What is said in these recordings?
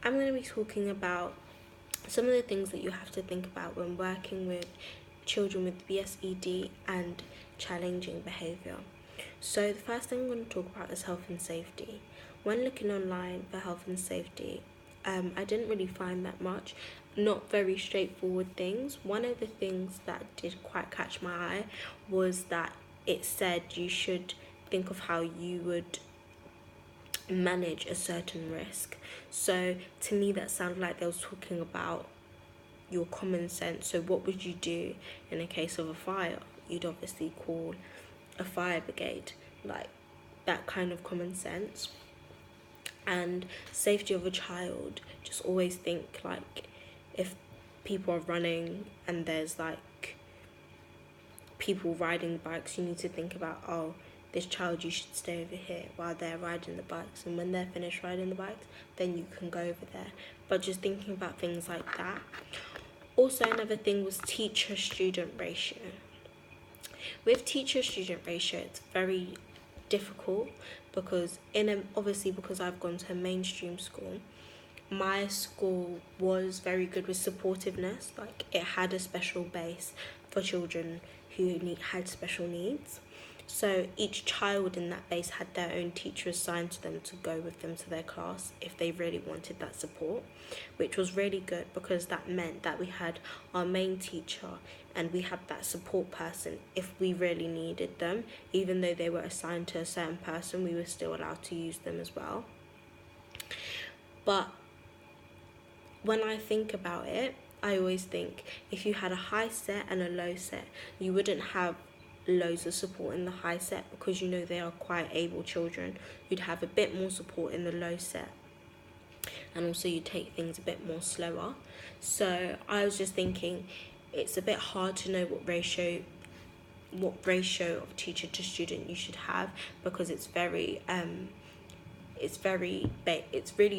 I'm going to be talking about some of the things that you have to think about when working with children with BSED and challenging behaviour. So the first thing I'm going to talk about is health and safety. When looking online for health and safety, I didn't really find that much, not very straightforward things. One of the things that did quite catch my eye was that it said you should think of how you would manage a certain risk. So to me that sounded like they was talking about your common sense. So what would you do in a case of a fire? You'd obviously call a fire brigade, like that kind of common sense. And safety of a child, just always think like if people are running and there's like people riding bikes, you need to think about, oh, this child, you should stay over here while they're riding the bikes, and when they're finished riding the bikes, then you can go over there. But just thinking about things like that. Also, another thing was teacher-student ratio. With teacher-student ratio, it's very difficult because obviously because I've gone to a mainstream school, my school was very good with supportiveness. Like it had a special base for children who had special needs. So each child in that base had their own teacher assigned to them to go with them to their class if they really wanted that support, which was really good because that meant that we had our main teacher and we had that support person if we really needed them. Even though they were assigned to a certain person, we were still allowed to use them as well. But when I think about it, I always think if you had a high set and a low set, you wouldn't have loads of support in the high set because you know they are quite able children. You'd have a bit more support in the low set, and also you take things a bit more slower. So I was just thinking it's a bit hard to know what ratio of teacher to student you should have, because it's really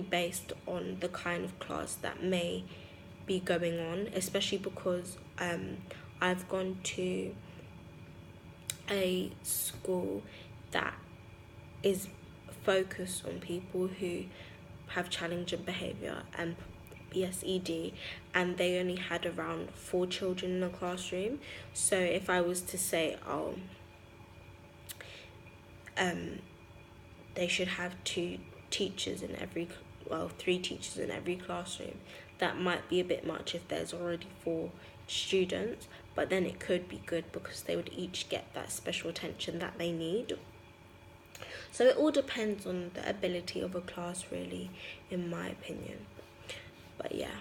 based on the kind of class that may be going on, especially because I've gone to a school that is focused on people who have challenging behaviour and BSED, and they only had around 4 children in the classroom. So if I was to say, they should have 3 teachers in every classroom, that might be a bit much if there's already 4 students, but then it could be good because they would each get that special attention that they need. So it all depends on the ability of a class, really, in my opinion. But yeah.